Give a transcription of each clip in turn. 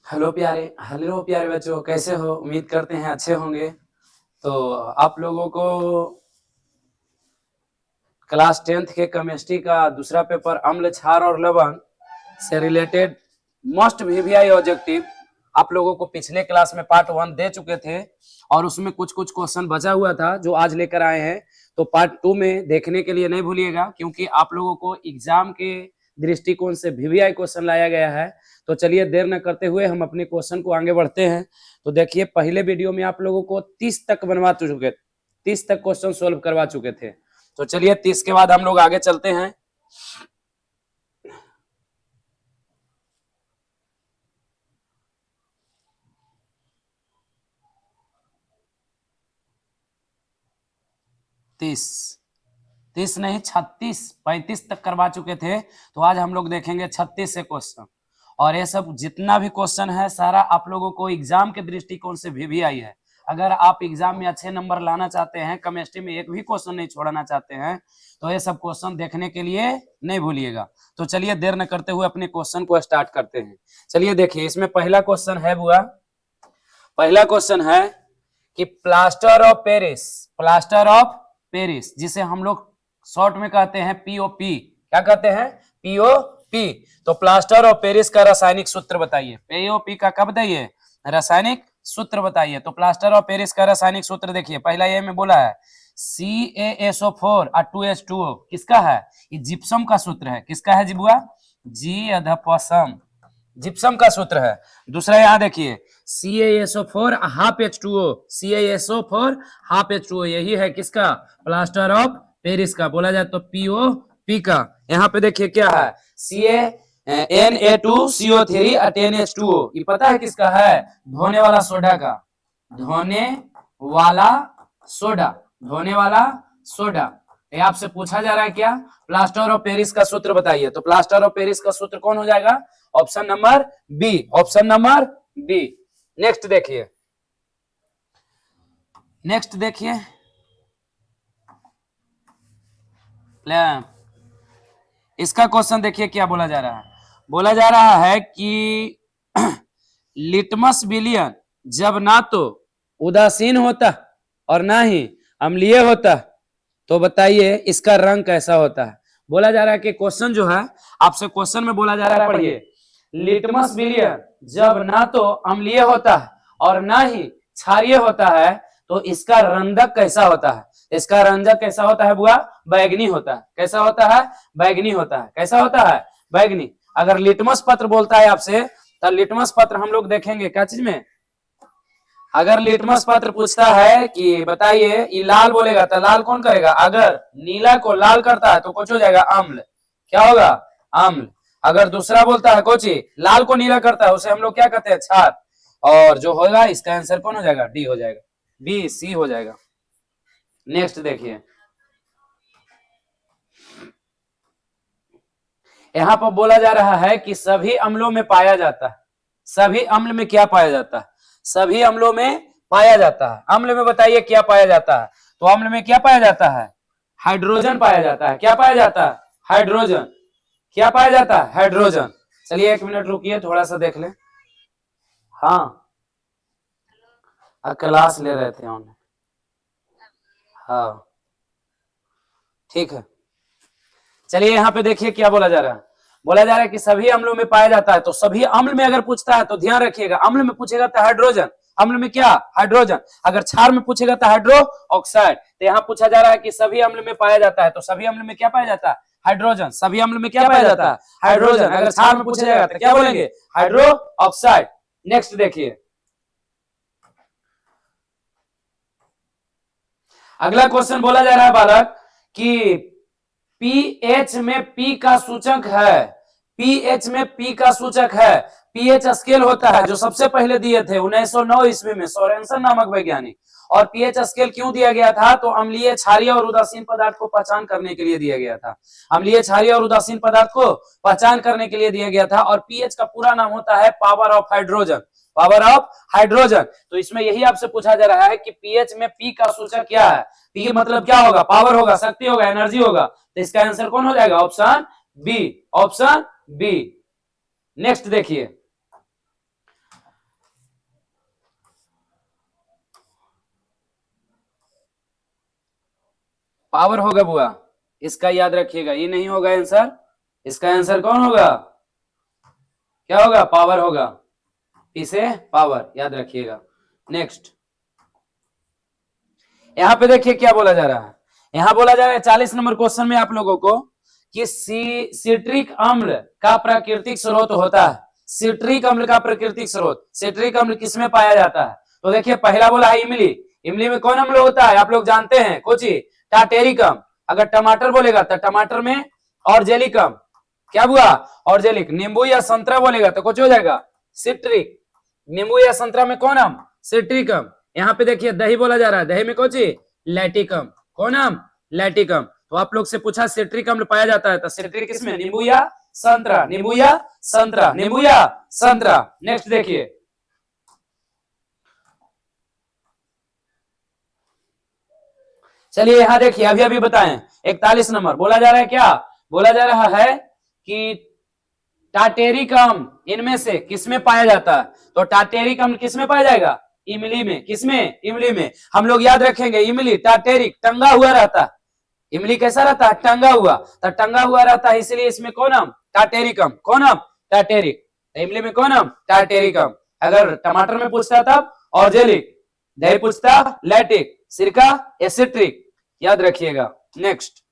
Hello प्यारे बच्चों, कैसे हो? उम्मीद करते हैं अच्छे होंगे। तो आप लोगों को क्लास 10th के केमिस्ट्री का दूसरा पेपर अम्ल, क्षार और लवण से रिलेटेड मोस्ट वीवीआई ऑब्जेक्टिव आप लोगों को पिछले क्लास में पार्ट 1 दे चुके थे और उसमें कुछ क्वेश्चन बचा हुआ था जो आज लेकर आए हैं। तो पार्ट 2 में देखने के लिए नहीं भूलिएगा, क्योंकि आप लोगों को एग्जाम के दृष्टिकोण से वीवीआई क्वेश्चन लाया गया है। तो चलिए देर न करते हुए हम अपने क्वेश्चन को आगे बढ़ते हैं। तो देखिए, पहले वीडियो में आप लोगों को 30 तक बनवा चुके 30 तक क्वेश्चन सोल्व करवा चुके थे। तो चलिए 30 के बाद हम लोग आगे चलते हैं। तीस नहीं, 35 तक करवा चुके थे। तो आज हम लोग देखेंगे 36 से क्वेश्चन, और ये सब जितना भी क्वेश्चन है सारा आप लोगों को एग्जाम के दृष्टिकोण से भी आई है। अगर आप एग्जाम में अच्छे नंबर लाना चाहते हैं, केमिस्ट्री में एक भी क्वेश्चन नहीं छोड़ना चाहते हैं, तो ये सब क्वेश्चन देखने के लिए नहीं भूलिएगा। तो चलिए देर न करते हुए अपने क्वेश्चन को स्टार्ट करते हैं। चलिए देखिए, इसमें पहला क्वेश्चन है बुआ, पहला क्वेश्चन है कि प्लास्टर ऑफ पेरिस जिसे हम लोग शॉर्ट में कहते हैं पीओपी, क्या कहते हैं? पीओपी। तो प्लास्टर ऑफ पेरिस का रासायनिक सूत्र बताइए। पीओपी का कब बताइए? रासायनिक सूत्र बताइए। तो प्लास्टर ऑफ पेरिस का रासायनिक सूत्र देखिए, पहला ये में बोला है CaSO4 और 2H2O। किसका है? ये जिप्सम का सूत्र है। किसका है जिबुआ? जिप्सम, जिप्सम का सूत्र है। दूसरा यहाँ देखिए CaSO4 half H2O, CaSO4 half H2O, यही है किसका? प्लास्टर ऑफ पेरिस का। बोला जाए तो POP का। यहाँ पे देखिए क्या है, Na2CO3 और 10H2O, ये पता है किसका है? धोने वाला सोडा का, धोने वाला सोडा, धोने वाला सोडा। ये आपसे पूछा जा रहा है क्या? प्लास्टर ऑफ पेरिस का सूत्र बताइए। तो प्लास्टर ऑफ पेरिस का सूत्र कौन हो जाएगा? Option number B, option number B. Next देखिए, नेक्स्ट देखिए, इसका क्वेश्चन देखिए क्या बोला जा रहा है। बोला जा रहा है कि लिटमस विलियन जब ना तो उदासीन होता और ना ही अम्लीय होता, तो बताइए इसका रंग कैसा होता है। बोला जा रहा है कि क्वेश्चन जो है आपसे क्वेश्चन में बोला जा रहा है, पढ़िए, लिटमस विलियन जब ना तो अम्लीय होता है और ना ही क्षारीय होता है, तो इसका रंजक कैसा होता है? इसका रंजक कैसा होता है बुआ? बैगनी होता है। कैसा होता है? बैगनी होता है। कैसा होता है? बैगनी। अगर लिटमस पत्र बोलता है आपसे, तो लिटमस पत्र हम लोग देखेंगे क्या चीज में? अगर लिटमस पत्र पूछता है कि बताइए, ये लाल बोलेगा तो लाल कौन करेगा? अगर नीला को लाल करता है तो कुछ हो जाएगा अम्ल। क्या होगा? अम्ल। अगर दूसरा बोलता है कोची लाल को नीला करता है, उसे हम लोग क्या कहते हैं? क्षार। और जो होगा इसका आंसर कौन हो जाएगा? डी हो जाएगा, बी सी हो जाएगा। नेक्स्ट देखिए, यहां पर बोला जा रहा है कि सभी अम्लों में पाया जाता है। सभी अम्ल में क्या पाया जाता है? सभी अम्लों में पाया जाता है। अम्ल में बताइए क्या पाया जाता है? तो अम्ल में क्या पाया जाता है? हाइड्रोजन पाया जाता है। क्या पाया जाता है? हाइड्रोजन। क्या पाया जाता है? हाइड्रोजन। चलिए 1 मिनट रुकिए, थोड़ा सा देख लें। हाँ, क्लास ले रहे थे ऑनलाइन। हाँ ठीक है। चलिए यहाँ पे देखिए क्या बोला जा रहा है। बोला जा रहा है कि सभी अम्लों में पाया जाता है। तो सभी अम्ल में अगर पूछता है तो ध्यान रखिएगा, अम्ल में पूछेगा तो हाइड्रोजन। अम्ल में क्या? हाइड्रोजन। अगर क्षार में पूछेगा तो हाइड्रो ऑक्साइड। तो यहाँ पूछा जा रहा है कि सभी अम्ल में पाया जाता है, तो सभी अम्ल में क्या पाया जाता है? हाइड्रोजन। सभी अम्ल में क्या पाया जाता है? हाइड्रोजन। अगर क्षार में पूछा जाएगा तो क्या बोलेंगे? Hydro oxide. नेक्स्ट देखिए, अगला क्वेश्चन बोला जा रहा है बालक कि पीएच में पी का सूचक है। पीएच में पी का सूचक है। पीएच स्केल होता है जो सबसे पहले दिए थे 1909 ईस्वी में सोरेनसन नामक वैज्ञानिक। और पीएच स्केल क्यों दिया गया था? तो अम्लीय, क्षारीय और उदासीन पदार्थ को पहचान करने के लिए दिया गया था। अम्लीय, क्षारीय और उदासीन पदार्थ को पहचान करने के लिए दिया गया था। और पीएच का पूरा नाम होता है power of hydrogen. Power of hydrogen. तो इसमें यही आपसे पूछा जा रहा है कि पीएच में पी का सूचक क्या है? पी मतलब क्या होगा? पावर होगा, शक्ति होगा, एनर्जी होगा। तो इसका आंसर कौन हो जाएगा? Option B, option B. Next देखिए, पावर होगा बुआ, इसका याद रखिएगा, ये नहीं होगा आंसर, इसका आंसर कौन होगा, क्या होगा, पावर होगा, इसे पावर याद रखिएगा। नेक्स्ट यहां पे देखिए क्या बोला जा रहा है, यहां बोला जा रहा है 40 नंबर क्वेश्चन में आप लोगों को कि सिट्रिक अम्ल का प्राकृतिक स्रोत होता है। सिट्रिक अम्ल का प्राकृतिक स्रोत, सिट्रिक अम्ल किसमें पाया जाता है? तो देखिए पहला बोला है इमली, इमली में कौन अम्ल होता है आप लोग जानते हैं, कोची टाटेरिक अम्ल। अगर टमाटर बोलेगा तो टमाटर में ऑर्जेलिक अम्ल, क्या हुआ ऑर्जेलिक। नींबू या संतरा बोलेगा तो कुछ हो जाएगा सिट्रिक, नींबू या संतरा में कौन अम्ल, सिट्रिक अम्ल। यहाँ पे देखिए दही बोला जा रहा है, दही में कौन सी लैक्टिक अम्ल, कौन अम्ल लैक्टिक अम्ल। तो आप लोग से पूछा सिट्रिक अम्ल पाया जाता है, तो सिट्रिक किसमें, नींबू या संतरा, नींबू या संतरा, नींबू या संतरा। नेक्स्ट देखिए चलिए यहां देखिए अभी अभी बताएं 41 नंबर बोला जा रहा है, क्या बोला जा रहा है कि टाटेरिक अम्ल इनमें से किसमें पाया जाता है? तो टाटेरिक अम्ल किसमें पाया जाएगा, इमली में, किसमें, इमली में। हम लोग याद रखेंगे इमली टाटेरिक टंगा हुआ रहता है, इमली कैसा रहता है, टंगा हुआ, तो टंगा हुआ रहता है इसलिए इसमें कौन अम्ल, टाटेरिक अम्ल, कौन अम्ल टाटेरिक, इमली में कौन अम्ल टाटेरिक अम्ल। अगर टमाटर में पूछता तब ऑर्जेलिक, दही पूछता लैक्टिक, सिरका एसिट्रिक, याद रखिएगा। नेक्स्ट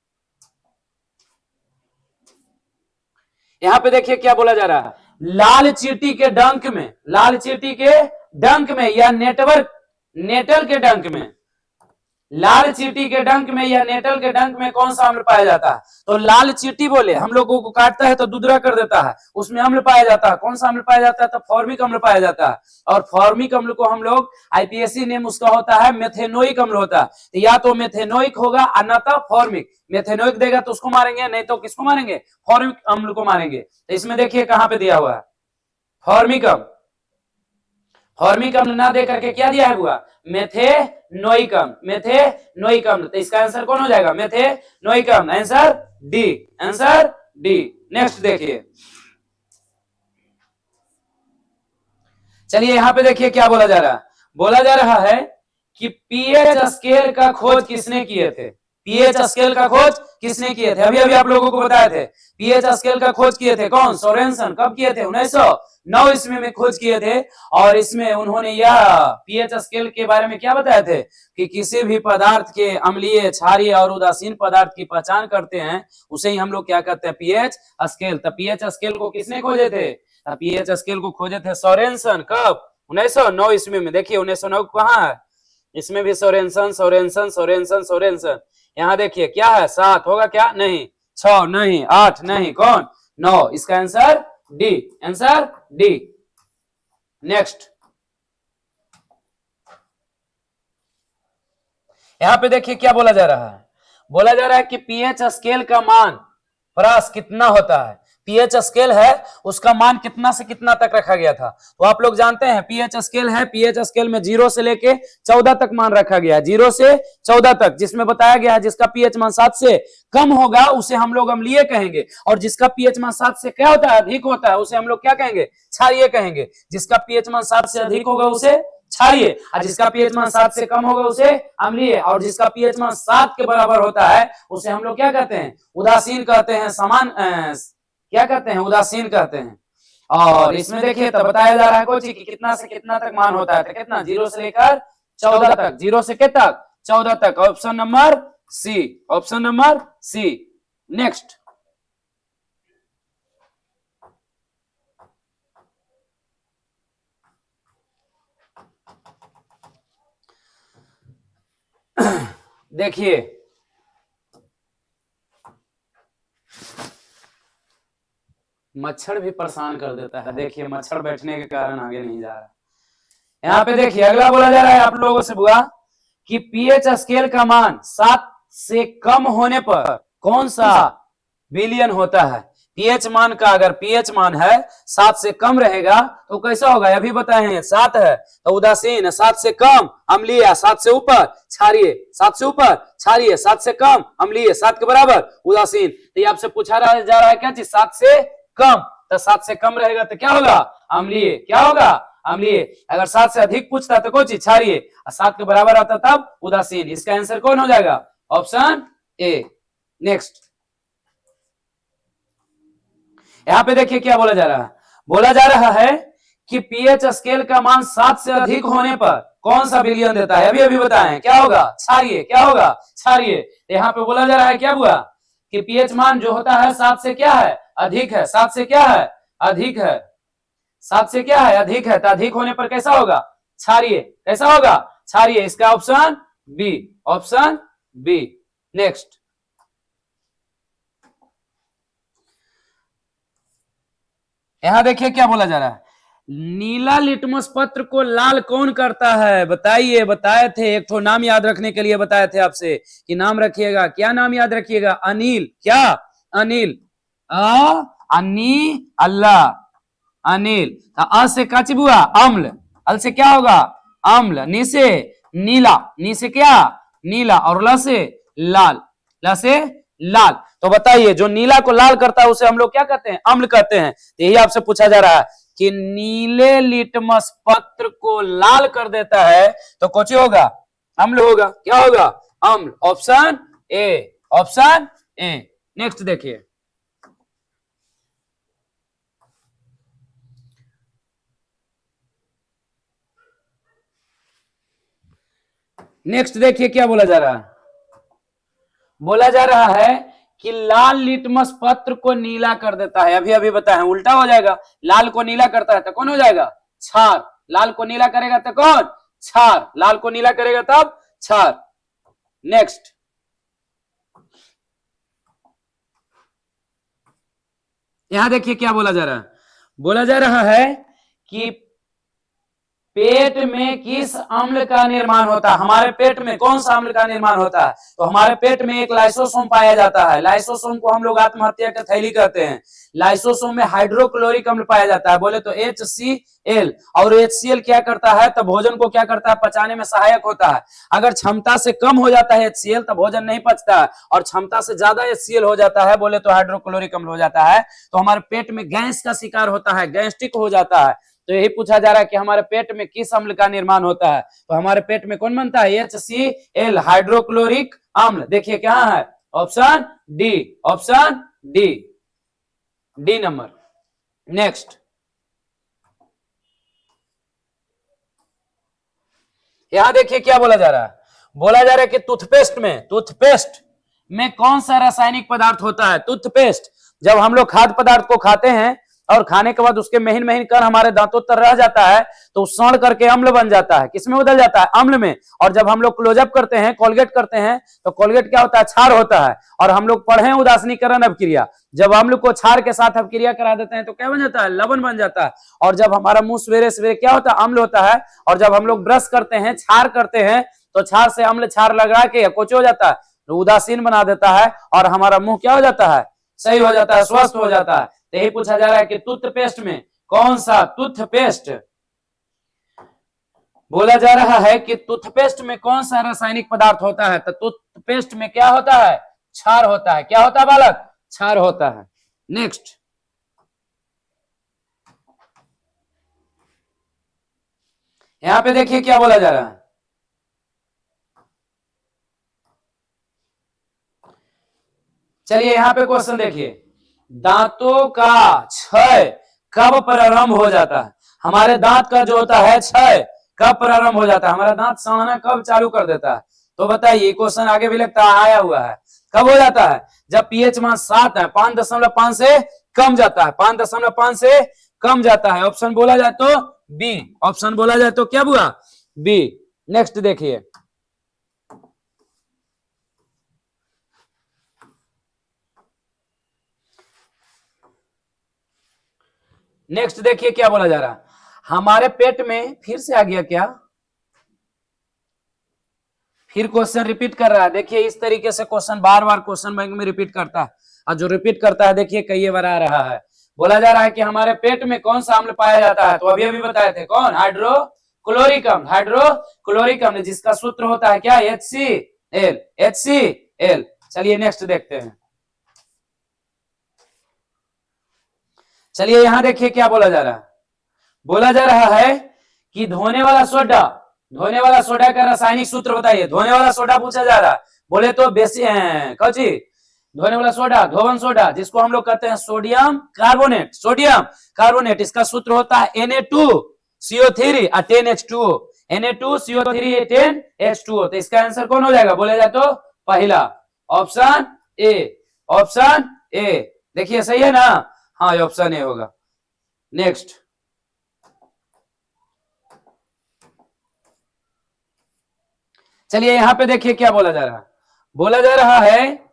यहां पे देखिए क्या बोला जा रहा है, लाल चींटी के डंक में, लाल चींटी के डंक में या नेटवर्क नेटल के डंक में, लाल चींटी के डंक में या नेटल के डंक में कौन सा अम्ल पाया जाता है? तो लाल चींटी बोले हम लोगों को काटता है तो दुदरा कर देता है, उसमें अम्ल पाया जाता है, कौन सा अम्ल पाया जाता है? तो फॉर्मिक अम्ल पाया जाता है। और फॉर्मिक अम्ल को हम लोग आईपीएससी नेम उसका होता है मेथेनोइक अम्ल होता है, तो या तो मेथेनोइक होगा अन्यथा फॉर्मिक। मेथेनोइक देगा तो उसको मारेंगे, नहीं तो किसको मारेंगे, फॉर्मिक अम्ल को मारेंगे। तो इसमें देखिए कहां पे दिया हुआ है फॉर्मिक अम्ल, फॉर्मिक अम्ल ना दे करके क्या दिया है हुआ मेथेनोइक अम्ल, मेथेनोइक अम्ल। तो इसका आंसर कौन हो जाएगा, मेथेनोइक अम्ल, answer D, answer D. Next देखिए चलिए यहां पे देखिए क्या बोला जा रहा है, बोला जा रहा है कि पीएच स्केल का खोज किसने किए थे, पीएच स्केल का खोज किसने किए थे? अभी अभी आप लोगों को बताए थे पीएच स्केल का खोज किए थे कौन, सोरेनसन। कब किए थे, 1909 ईस्वी में खोज किए थे। और इसमें उन्होंने यह पीएच स्केल के बारे में क्या बताए थे कि किसी भी पदार्थ के अम्लीय, क्षारीय और उदासीन पदार्थ की पहचान करते हैं उसे ही हम लोग क्या कहते हैं, पीएच स्केल। तो पीएच स्केल को किसने खोजे थे, पीएच स्केल को खोजे थे सोरेनसन। कब, 1909 ईस्वी में। देखिए 1909 कहाँ है, इसमें भी सोरेनसन सोरेनसन सोरेनसन सोरेनसन। यहां देखिए क्या है, 7 होगा क्या, नहीं 6 नहीं 8 नहीं, कौन 9, इसका answer D, answer D. Next यहां पे देखिए क्या बोला जा रहा है, बोला जा रहा है कि पीएच स्केल का मान परास कितना होता है। पीएच स्केल है उसका मान कितना से कितना तक रखा गया था? तो आप लोग जानते हैं पीएच स्केल है, पीएच स्केल में 0 से लेके 14 तक मान रखा गया है, 0 से 14 तक, जिसमें बताया गया है जिसका पीएच मान 7 से कम होगा उसे हम लोग अम्लीय कहेंगे, और जिसका पीएच मान 7 से क्या होता है, अधिक होता है, उसे हम लोग क्या कहेंगे, क्षारीय कहेंगे। जिसका पीएच मान 7 से अधिक होगा उसे क्षारीय, और जिसका पीएच मान 7 से कम होगा उसे अम्लीय, और जिसका पीएच मान 7 के बराबर होता है उसे हम लोग क्या कहते हैं, उदासीन कहते हैं, समान क्या कहते हैं, उदासीन कहते हैं। और इसमें देखिए तो बताया जा रहा है कोई कि कितना से कितना तक मान होता है, तो कितना, 0 से लेकर 14 तक, 0 से कितना तक, 14 तक। Option number C, option number C. Next देखिए मच्छर भी परेशान कर देता है, देखिए मच्छर बैठने के कारण आगे नहीं जा रहा। यहाँ पे देखिए अगला बोला जा रहा है आप लोगों से बुआ कि पीएच स्केल का मान 7 से कम होने पर कौन सा विलयन होता है। पीएच मान का अगर पीएच मान है 7 से कम रहेगा तो कैसा होगा, अभी बताए 7 है तो उदासीन, 7 से कम अम्लीय, 7 से ऊपर क्षारीय, 7 से ऊपर क्षारीय, 7 से कम अम्लीय, 7 के बराबर उदासीन। तो ये आपसे पूछा जा रहा है क्या चीज, 7 से कम, तो 7 से कम रहेगा तो क्या होगा, अम्लीय, क्या होगा, अम्लीय। अगर 7 से अधिक पूछता तो कोई चीज क्षारीय, 7 के बराबर आता तब उदासीन। इसका आंसर कौन हो जाएगा, ऑप्शन ए। नेक्स्ट, यहां पे देखिए क्या बोला जा रहा है। बोला जा रहा है कि पीएच स्केल का मान 7 से अधिक होने पर कौन सा विलयन देता है? अभी अभी बताएं, क्या होगा? क्षारीय। क्या होगा? क्षारीय। यहाँ पे बोला जा रहा है क्या हुआ कि पीएच मान जो होता है 7 से क्या है? अधिक है। 7 से क्या है? अधिक है। 7 से क्या है? अधिक है। तो अधिक होने पर कैसा होगा? क्षारीय। कैसा होगा? क्षारीय। इसका option B. Option B. Next, यहां देखिए क्या बोला जा रहा है। नीला लिटमस पत्र को लाल कौन करता है? बताइए। बताए थे, एक तो नाम याद रखने के लिए बताए थे आपसे कि नाम रखिएगा। क्या नाम याद रखिएगा? अनिल। क्या? अनिल। अन्नी अल्लाह। अनिल। अ से का चिबुआ? अम्ल। अल से क्या होगा? अम्ल। नी से नीला। नी से क्या? नीला। और ल से लाल। ल से लाल। तो बताइए, जो नीला को लाल करता है उसे हम लोग क्या कहते हैं? अम्ल कहते हैं। तो यही आपसे पूछा जा रहा है कि नीले लिटमस पत्र को लाल कर देता है तो कौन होगा? अम्ल होगा। क्या होगा? अम्ल। Option A. Option A. Next देखिए, नेक्स्ट देखिए क्या बोला जा रहा है। बोला जा रहा है कि लाल लिटमस पत्र को नीला कर देता है। अभी अभी बताया, उल्टा हो जाएगा। लाल को नीला करता है तो कौन हो जाएगा? क्षार। लाल को नीला करेगा तो कौन? क्षार। लाल को नीला करेगा तब क्षार। नेक्स्ट, यहां देखिए क्या बोला जा रहा है। बोला जा रहा है कि पेट में किस अम्ल का निर्माण होता है? हमारे पेट में कौन सा अम्ल का निर्माण होता है? तो हमारे पेट में एक लाइसोसोम पाया जाता है। लाइसोसोम को हम लोग आत्महत्या की थैली कहते हैं। लाइसोसोम में हाइड्रोक्लोरिक अम्ल पाया जाता है। बोले तो HCl। और HCl क्या करता है? तो भोजन को क्या करता है? पचाने में सहायक होता है। अगर क्षमता से कम हो जाता है HCl तो भोजन नहीं पचता है, और क्षमता से ज्यादा HCl हो जाता है बोले तो हाइड्रोक्लोरिक अम्ल हो जाता है। तो हमारे पेट में गैस का शिकार होता है, गैस्ट्रिक हो जाता है। तो यही पूछा जा रहा है कि हमारे पेट में किस अम्ल का निर्माण होता है? तो हमारे पेट में कौन बनता है? HCl, हाइड्रोक्लोरिक अम्ल। देखिए क्या है? Option D. Option D. D number. Next, यहां देखिए क्या बोला जा रहा है। बोला जा रहा है कि टूथपेस्ट में कौन सा रासायनिक पदार्थ होता है? टूथपेस्ट, जब हम लोग खाद्य पदार्थ को खाते हैं और खाने के बाद उसके महीन महीन कण हमारे दांतों पर रह जाता है तो सड़ करके अम्ल बन जाता है। किसमें बदल जाता है? अम्ल में। और जब हम लोग क्लोजअप करते हैं, कोलगेट करते हैं, तो कोलगेट क्या होता है? क्षार होता है। और हम लोग पढ़े उदासीनीकरण अपक्रिया, जब अम्ल को क्षार के साथ अपक्रिया करा देते हैं तो क्या बन जाता है? लवण बन जाता है। और जब हमारा मुंह सवेरे सवेरे क्या होता है? अम्ल होता है। और जब हम लोग ब्रश करते हैं, क्षार करते हैं, तो क्षार से अम्ल क्षार लगा के कुछ हो जाता है, उदासीन बना देता है, और हमारा मुंह क्या हो जाता है? सही हो जाता है, स्वस्थ हो जाता है। तो यही पूछा जा रहा है कि टूथपेस्ट में कौन सा? टूथपेस्ट, बोला जा रहा है कि टूथपेस्ट में कौन सा रासायनिक पदार्थ होता है? तो टूथपेस्ट में क्या होता है? क्षार होता है। क्या होता है बालक? क्षार होता है। नेक्स्ट, यहां पे देखिए क्या बोला जा रहा है। चलिए यहां पे क्वेश्चन देखिए, दांतों का क्षय कब प्रारंभ हो जाता है? हमारे दांत का जो होता है क्षय कब प्रारंभ हो जाता है? हमारा दांत सड़ना कब चालू कर देता है? तो बताइए, क्वेश्चन आगे भी लगता है, आया हुआ है। कब हो जाता है? जब पीएच मान 7 है, 5.5 से कम जाता है, 5.5 से कम जाता है। ऑप्शन बोला जाए तो बी। ऑप्शन बोला जाए तो क्या हुआ? बी। नेक्स्ट देखिए, नेक्स्ट देखिए क्या बोला जा रहा है। हमारे पेट में फिर से आ गया क्या? फिर क्वेश्चन रिपीट कर रहा है। देखिए इस तरीके से क्वेश्चन बार बार क्वेश्चन बैंक में रिपीट करता है, और जो रिपीट करता है देखिए कई बार आ रहा है। बोला जा रहा है कि हमारे पेट में कौन सा अम्ल पाया जाता है? तो अभी अभी बताए थे, कौन? हाइड्रोक्लोरिक अम्ल। हाइड्रोक्लोरिक अम्ल जिसका सूत्र होता है क्या? HCl। HCl। चलिए नेक्स्ट देखते हैं। चलिए यहां देखिए क्या बोला जा रहा है। बोला जा रहा है कि धोने वाला सोडा का रासायनिक सूत्र बताइए। धोने वाला सोडा पूछा जा रहा है। बोले तो बेसी कौची धोने वाला सोडा, धोवन सोडा, जिसको हम लोग कहते हैं सोडियम कार्बोनेट। सोडियम कार्बोनेट, इसका सूत्र होता है Na2CO3 और 10H2O। Na2CO3 10H2O। तो इसका आंसर कौन हो जाएगा बोले जाए तो पहला, ऑप्शन ए। ऑप्शन ए देखिए सही है ना, हाँ ऑप्शन ए होगा। नेक्स्ट चलिए यहां पे देखिए क्या बोला जा रहा है। बोला जा रहा है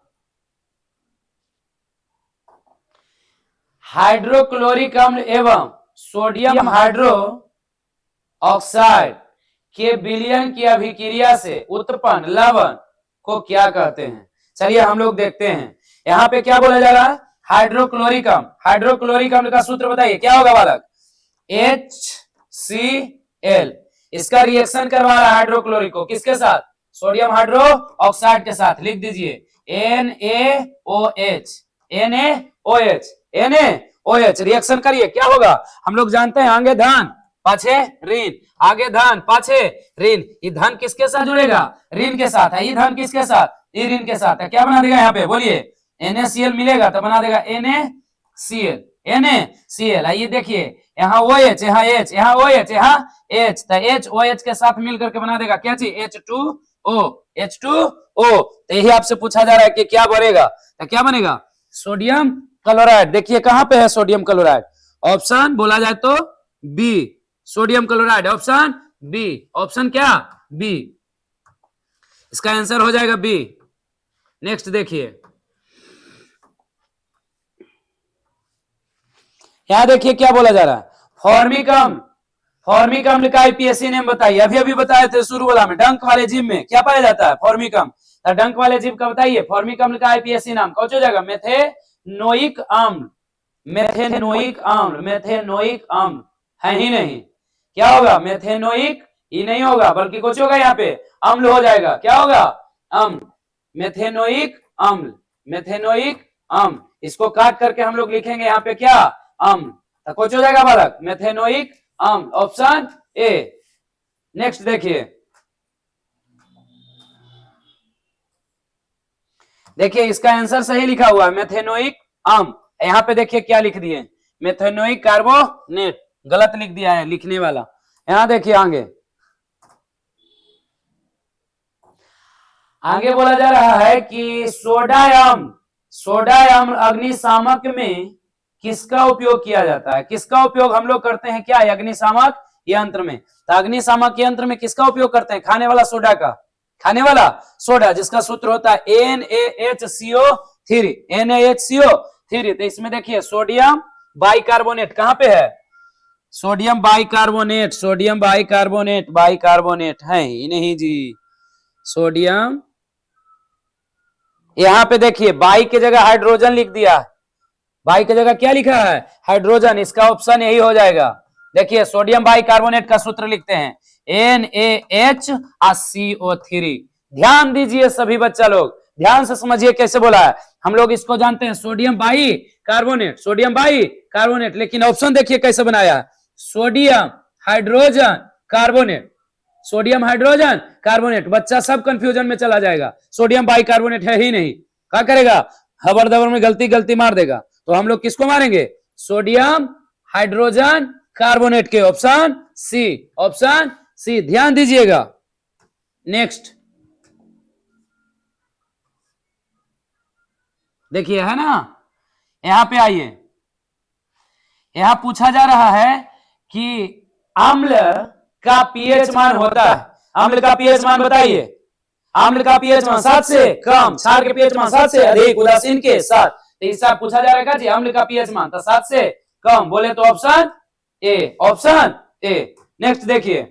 हाइड्रोक्लोरिक अम्ल एवं सोडियम हाइड्रो ऑक्साइड के विलयन की अभिक्रिया से उत्पन्न लवण को क्या कहते हैं। चलिए हम लोग देखते हैं यहाँ पे क्या बोला जा रहा है। हाइड्रोक्लोरिक अम्ल, हाइड्रोक्लोरिक अम्ल का सूत्र बताइए क्या होगा बालक, HCl। इसका रिएक्शन करवा रहा है हाइड्रोक्लोरिक को किसके साथ, सोडियम हाइड्रो ऑक्साइड के साथ। लिख दीजिए NaOH, NaOH, NaOH। रिएक्शन करिए क्या होगा, हम लोग जानते हैं आगे धन पाछे ऋण, आगे धन पाछे ऋण। ये धन किसके साथ जुड़ेगा, ऋण के साथ है। ये धन किसके साथ, ये ऋण के साथ है। क्या बना देगा यहाँ पे बोलिए, NaCl मिलेगा तो बना देगा NaCl, NaCl। आइए देखिए यहाँ OH, यहाँ H, यहाँ OH, यहाँ H, तो H OH के साथ मिल करके बना देगा क्या चीज, H2O, H2O। तो यही आपसे पूछा जा रहा है कि क्या बनेगा, तो क्या बनेगा, सोडियम क्लोराइड। देखिए कहां पे है सोडियम क्लोराइड, ऑप्शन बोला जाए तो B, sodium chloride option B. Option क्या, बी, इसका आंसर हो जाएगा बी। नेक्स्ट देखिए यहां देखिए क्या बोला जा रहा है, फॉर्मिक अम्ल। फॉर्मिक अम्ल का आईपीएससी नेम बताइए। अभी अभी बताए थे शुरू वाला में, डंक वाले जीव में क्या पाया जाता है, फॉर्मिक अम्ल। तो डंक वाले जीव का बताइए फॉर्मिक अम्ल का आईपीएससी नाम कौन हो जाएगा, मेथेनोइक अम्ल, मेथेनोइक अम्ल, मेथेनोइक अम्ल है ही नहीं, क्या होगा मेथेनोइक, ही नहीं होगा बल्कि कुछ होगा यहाँ पे अम्ल हो जाएगा। क्या होगा, अम्ल, मेथेनोइक अम्ल, मेथेनोइक अम्ल। इसको काट करके हम लोग लिखेंगे यहाँ पे क्या, अम्ल, तो कुछ हो जाएगा बालक मेथेनोइक अम्ल, ऑप्शन ए। नेक्स्ट देखिए, देखिए इसका आंसर सही लिखा हुआ है मेथेनोइक अम्ल। यहाँ पे देखिए क्या लिख दिए, मेथेनोइक कार्बोनेट, गलत लिख दिया है लिखने वाला। यहां देखिए आगे, आगे बोला जा रहा है कि सोडायम, सोडायम अग्निशामक में किसका उपयोग किया जाता है। किसका उपयोग हम लोग करते हैं क्या, अग्निशामक यंत्र में। तो अग्निशामक यंत्र में किसका उपयोग करते हैं, खाने वाला सोडा का, खाने वाला सोडा जिसका सूत्र होता है NaHCO3, NaHCO3। तो इसमें देखिए सोडियम बाइकार्बोनेट कहां पे है, sodium bicarbonate, sodium bicarbonate, bicarbonate है ही नहीं जी, सोडियम। यहां पे देखिए बाई की जगह हाइड्रोजन लिख दिया, बाई की जगह क्या लिखा है, हाइड्रोजन। इसका ऑप्शन यही हो जाएगा। देखिए सोडियम बाइकार्बोनेट का सूत्र लिखते हैं NaHCO3। ध्यान दीजिए सभी बच्चा लोग, ध्यान से समझिए कैसे बोला है। हम लोग इसको जानते हैं सोडियम बाइकार्बोनेट, सोडियम बाइकार्बोनेट, लेकिन ऑप्शन देखिए कैसे बनाया, sodium hydrogen carbonate, sodium hydrogen carbonate. बच्चा सब कंफ्यूजन में चला जाएगा, सोडियम बाइकार्बोनेट है ही नहीं, क्या करेगा, हबर दबर में गलती गलती मार देगा। तो हम लोग किसको मारेंगे, सोडियम हाइड्रोजन कार्बोनेट के, ऑप्शन सी, ऑप्शन सी। ध्यान दीजिएगा। नेक्स्ट देखिए है ना, यहां पे आइए, यहां पूछा जा रहा है कि अम्ल का पीएच मान होता है, अम्ल का पीएच मान बताइए। अम्ल का पीएच मान 7 से कम, क्षार के पीएच मान 7 से अधिक, उदासीन के 7। तो इससे पूछा जा रहा है जी अम्ल का पीएच मान तो 7 से कम, बोले तो option A, option A. Next देखिए,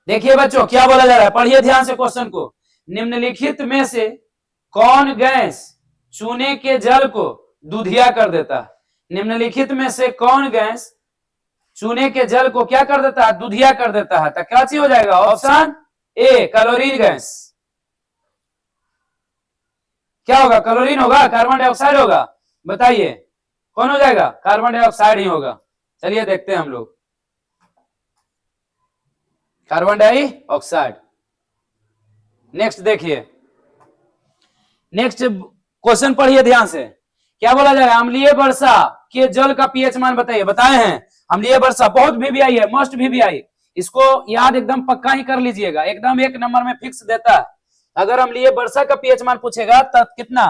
देखिए बच्चों क्या बोला जा रहा है, पढ़िए ध्यान से क्वेश्चन को। निम्नलिखित में से कौन गैस चूने के जल को दूधिया कर देता है। निम्नलिखित में से कौन गैस चूने के जल को क्या कर देता है, दूधिया कर देता है। तो क्या चीज हो जाएगा, ऑप्शन ए, क्लोरीन गैस। क्या होगा, क्लोरीन होगा, कार्बन डाइऑक्साइड होगा, बताइए कौन हो जाएगा, कार्बन डाइऑक्साइड ही होगा। चलिए देखते हैं हम लोग, कार्बन डाइऑक्साइड। नेक्स्ट देखिए, नेक्स्ट क्वेश्चन पढ़िए ध्यान से। क्या बोला जा रहा है? अम्लीय वर्षा के जल का पीएच मान बताइए। बताए हैं अम्लीय वर्षा बहुत VVI है, मस्ट VVI, इसको याद एकदम पक्का ही कर लीजिएगा, एकदम 1 नंबर में फिक्स देता है। अगर अम्लीय वर्षा का पीएच मान पूछेगा तब कितना,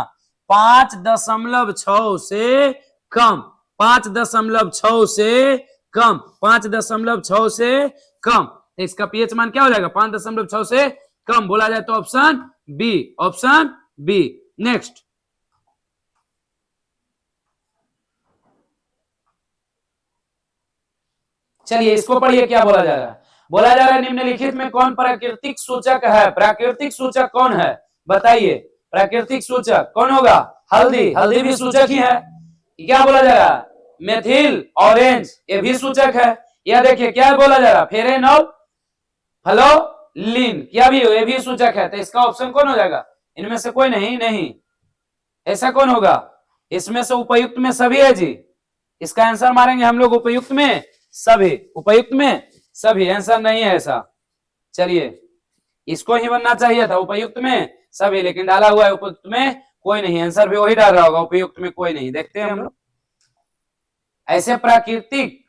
5.6 से कम, 5.6 से कम, 5.6 से कम, तो इसका पीएच मान क्या हो जाएगा? 5.6 से कम बोला जाए तो option B, option B. Next, चलिए इसको पढ़िए। क्या बोला जा रहा है? बोला जा रहा है निम्नलिखित में कौन प्राकृतिक सूचक है? प्राकृतिक सूचक कौन है बताइए? प्राकृतिक सूचक कौन होगा? हल्दी, हल्दी भी सूचक ही है। क्या बोला जा रहा है? मेथिल ऑरेंज, ये भी सूचक है। यह देखिए क्या बोला जा रहा है? फेरेनोफ्लोरीन, क्या भी हो, ये भी सूचक है। तो इसका ऑप्शन कौन हो जाएगा? इनमें से कोई नहीं, नहीं, ऐसा कौन होगा? इसमें से उपयुक्त में सभी है जी। इसका आंसर मारेंगे हम लोग उपयुक्त में सभी, उपयुक्त में सभी, आंसर नहीं है ऐसा। चलिए इसको ही बनना चाहिए था उपयुक्त में सभी, लेकिन डाला हुआ है उपयुक्त में कोई नहीं, आंसर भी वही डाल रहा होगा, उपयुक्त में कोई नहीं। देखते हैं हम लोग ऐसे प्राकृतिक।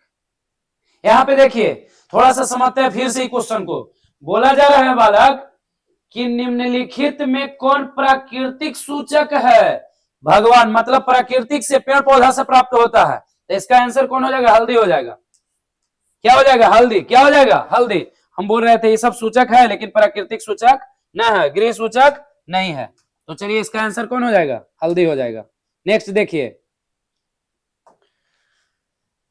यहां पे देखिए थोड़ा सा समझते हैं फिर से क्वेश्चन को। बोला जा रहा है बालक कि निम्नलिखित में कौन प्राकृतिक सूचक है? भगवान, मतलब प्राकृतिक से पेड़ पौधा से प्राप्त होता है, तो इसका आंसर कौन हो जाएगा? हल्दी हो जाएगा। क्या हो जाएगा? हल्दी। क्या हो जाएगा? हल्दी। हम बोल रहे थे ये सब सूचक है लेकिन प्राकृतिक सूचक न है, गृह सूचक नहीं है, तो चलिए इसका आंसर कौन हो जाएगा? हल्दी हो जाएगा। नेक्स्ट देखिए,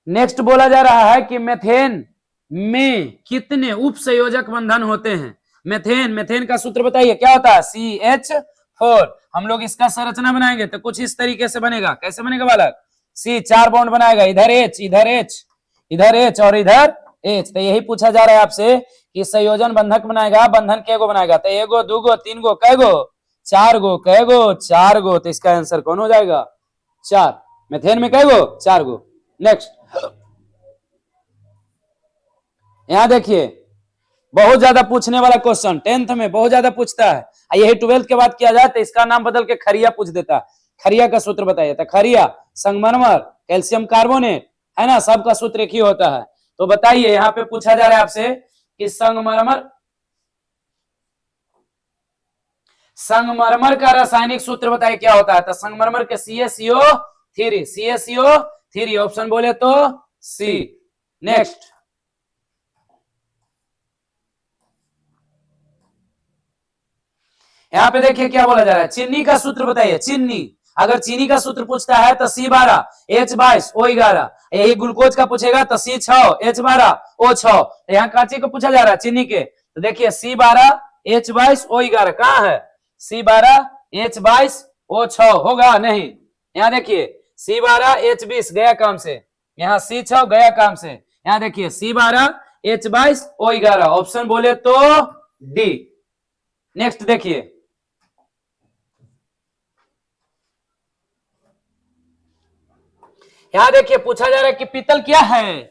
नेक्स्ट बोला जा रहा है कि मेथेन में कितने उपसंयोजक बंधन होते हैं? मेथेन, मेथेन का सूत्र बताइए क्या होता है? CH4। हम लोग इसका संरचना बनाएंगे तो कुछ इस तरीके से बनेगा। कैसे बनेगा बालक? C 4 बॉन्ड बनाएगा, इधर H, इधर H, इधर H और इधर H। तो यही पूछा जा रहा है आपसे कि संयोजन बंधक बनाएगा, बंधन कैगो बनाएगा? तो 1 गो 2 गो 3 गो कैगो? 4 गो। कैगो? 4 गो। तो इसका आंसर कौन हो जाएगा? 4। मेथेन में कैगो? 4 गो। नेक्स्ट, यहां देखिए बहुत ज्यादा पूछने वाला क्वेश्चन, 10th में बहुत ज्यादा पूछता है, यही 12th के बाद किया जाए तो इसका नाम बदल के खरिया पूछ देता। खरिया का सूत्र बताइए। तो खरिया, संगमरमर, कैल्शियम कार्बोनेट, है ना, सबका सूत्र एक ही होता है। तो बताइए यहाँ पे पूछा जा रहा है आपसे कि संगमरमर का रासायनिक सूत्र बताइए क्या होता है? तो संगमरमर के CaCO3, CaCO3, ऑप्शन बोले तो सी। नेक्स्ट, यहाँ पे देखिए क्या बोला जा रहा है? चीनी का सूत्र बताइए। चीनी, अगर चीनी का सूत्र पूछता है तो C12H22O11, यही ग्लूकोज का पूछेगा तो C6H12O6। तो यहाँ कांची को पूछा जा रहा है चीनी के, तो देखिए C12H22O11 कहाँ है? C12H22O6 होगा नहीं। यहाँ देखिए C12H20 गया काम से, यहाँ C6 गया काम से, यहाँ देखिए C12H22O11, ऑप्शन बोले तो डी। नेक्स्ट देखिए, यहां देखिए पूछा जा रहा है कि पीतल क्या है?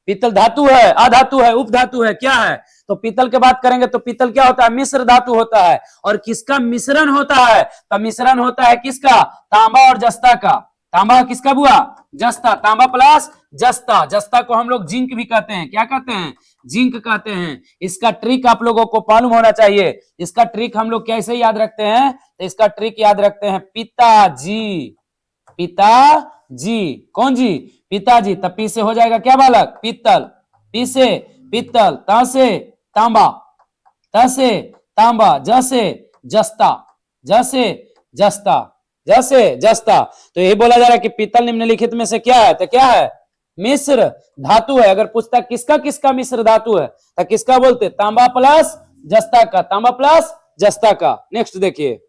पीतल धातु है, अधातु है, उपधातु है, क्या है? तो पीतल की बात करेंगे तो पीतल क्या होता है? मिश्र धातु होता है। और किसका मिश्रण होता है? तो मिश्रण होता है किसका? तांबा और जस्ता का। तांबा किसका बुआ? जस्ता। तांबा प्लस जस्ता। जस्ता को हम लोग जिंक भी कहते हैं। क्या कहते हैं? जिंक कहते हैं। इसका ट्रिक आप लोगों को मालूम होना चाहिए। इसका ट्रिक हम लोग कैसे याद रखते हैं? तो इसका ट्रिक याद रखते हैं पिताजी। पिताजी, कौन जी? पिताजी। तब पी से हो जाएगा क्या बालक? पीतल। पी से पीतल, ता से तांबा, त से तांबा, ज से जस्ता, ज से जस्ता, ज से जस्ता। तो यही बोला जा रहा है कि पीतल निम्नलिखित में से क्या है? तो क्या है? मिश्र धातु है। अगर पूछता किसका किसका मिश्र धातु है तो किसका बोलते? तांबा प्लस जस्ता का। तांबा प्लस जस्ता का। नेक्स्ट देखिए,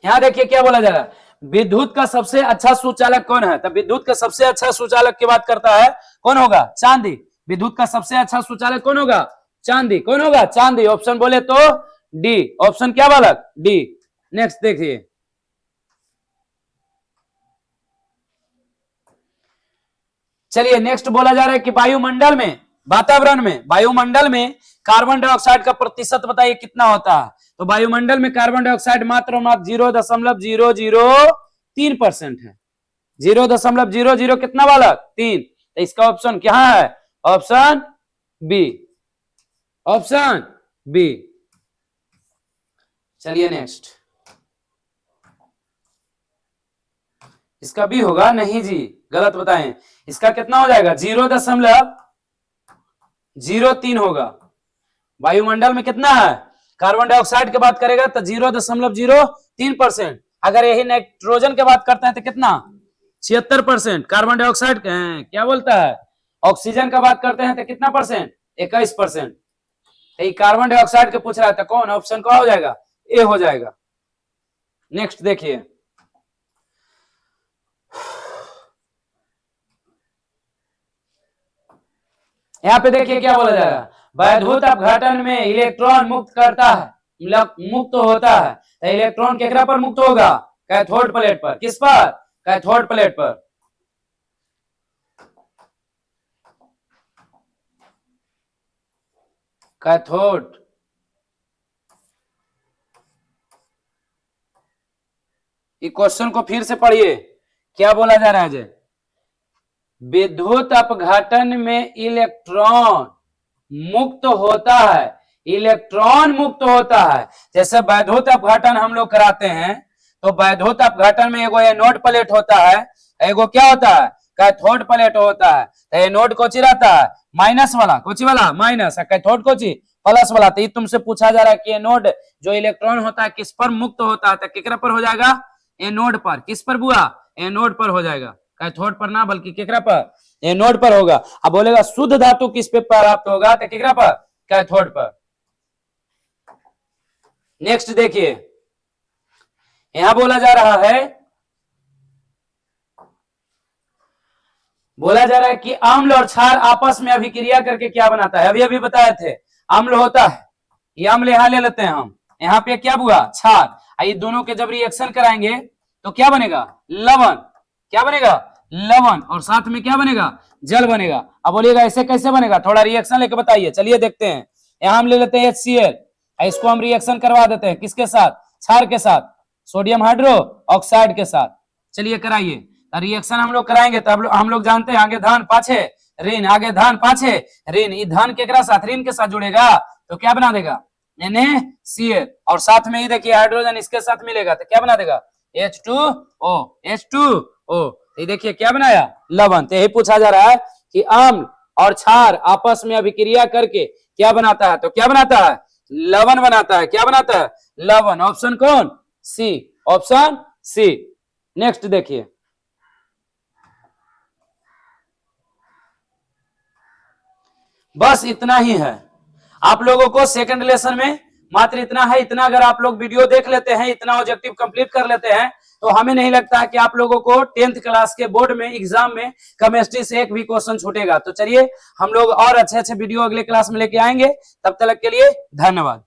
यहां देखिए क्या बोला जा रहा है? विद्युत का सबसे अच्छा सुचालक कौन है? तो विद्युत का सबसे अच्छा सुचालक की बात करता है कौन होगा? चांदी। विद्युत का सबसे अच्छा सुचालक कौन होगा? चांदी। कौन होगा? चांदी। ऑप्शन बोले तो डी। ऑप्शन क्या बालक? डी। नेक्स्ट देखिए, चलिए नेक्स्ट बोला जा रहा है कि वायुमंडल में, वातावरण में, वायुमंडल में कार्बन डाइऑक्साइड का प्रतिशत बताइए कितना होता है। तो वायुमंडल में कार्बन डाइऑक्साइड मात्र 0.003% है। 0.00 कितना वाला 3। तो इसका ऑप्शन क्या है? Option B, option B. चलिए नेक्स्ट, इसका बी होगा? नहीं जी, गलत बताएं। इसका कितना हो जाएगा? 0.03 होगा। वायुमंडल में कितना है? कार्बन डाइऑक्साइड की बात करेगा तो 0.03%। अगर यही नाइट्रोजन की बात करते हैं तो कितना? 76%। कार्बन डाइऑक्साइड क्या बोलता है? ऑक्सीजन का बात करते हैं तो कितना परसेंट? 21%। कार्बन डाइऑक्साइड के पूछ रहा है तो कौन ऑप्शन क्या हो जाएगा? ए हो जाएगा। नेक्स्ट देखिए, यहाँ पे देखिए क्या बोला जा रहा है। वैद्युत अपघटन में इलेक्ट्रॉन मुक्त करता है, मुक्त होता है। तो इलेक्ट्रॉन केकरा पर मुक्त होगा? कैथोड प्लेट पर। किस पर? कैथोड प्लेट पर। कैथोड। इस क्वेश्चन को फिर से पढ़िए, क्या बोला जा रहा है जी? विद्युत अपघटन में इलेक्ट्रॉन मुक्त होता है, इलेक्ट्रॉन मुक्त होता है। जैसे वैद्युत अपघटन हम लोग कराते हैं तो वैद्युत अपघटन में एगो एनोड प्लेट होता है, एगो क्या होता है? कैथोड प्लेट होता है। तो एनोड कोची रहता है? माइनस वाला। कोची वाला? माइनस। कैथोड कोची? प्लस वाला। तो ये तुमसे पूछा जा रहा है कि एनोड जो इलेक्ट्रॉन होता है किस पर मुक्त होता है? तो केकरा पर हो जाएगा? एनोड पर। किस पर बुआ? एनोड पर हो जाएगा। कैथोड पर ना, बल्कि केकरा पर? एनोड पर होगा। अब बोलेगा शुद्ध धातु किस पे प्राप्त होगा? तो केकरा पर? कैथोड पर। नेक्स्ट देखिए, यहां बोला जा रहा है, बोला जा रहा है कि अम्ल और क्षार आपस में अभिक्रिया करके क्या बनाता है? अभी अभी बताए थे, अम्ल होता है। ये अम्ल यहां ले लेते हैं हम, यहाँ पे क्या हुआ? क्षार। ये दोनों के जब रिएक्शन कराएंगे तो क्या बनेगा? लवण। क्या बनेगा? लवण। और साथ में क्या बनेगा? जल बनेगा। अब बोलिएगा ऐसे कैसे बनेगा? थोड़ा रिएक्शन लेके बताइए। चलिए देखते हैं। यहां हम ले लेते हैं HCl, इसको हम रिएक्शन करवा देते हैं। किसके साथ? क्षार के साथ, सोडियम हाइड्रो ऑक्साइड के साथ। चलिए कराइए। रिएक्शन हम लोग कराएंगे तो हम लोग जानते हैं, आगे धान पाछे ऋण, आगे धान पाछे ऋण। ये धान केकरा साथ? ऋण के साथ जुड़ेगा तो क्या बना देगा? NaCl। और साथ में ही देखिए हाइड्रोजन इसके साथ मिलेगा तो क्या बना देगा? H2O, H2O। ये देखिए क्या बनाया? लवण। तो यही पूछा जा रहा है कि अम्ल और क्षार आपस में अभिक्रिया करके क्या बनाता है? तो क्या बनाता है? लवण बनाता है। क्या बनाता है? लवण। ऑप्शन कौन? सी, ऑप्शन सी। नेक्स्ट देखिए, बस इतना ही है। आप लोगों को सेकंड लेसन में मात्र इतना है। इतना अगर आप लोग वीडियो देख लेते हैं, इतना ऑब्जेक्टिव कंप्लीट कर लेते हैं, तो हमें नहीं लगता है कि आप लोगों को 10th क्लास के बोर्ड में एग्जाम में केमिस्ट्री से एक भी क्वेश्चन छूटेगा। तो चलिए हम लोग और अच्छे अच्छे वीडियो अगले क्लास में लेके आएंगे। तब तक के लिए धन्यवाद।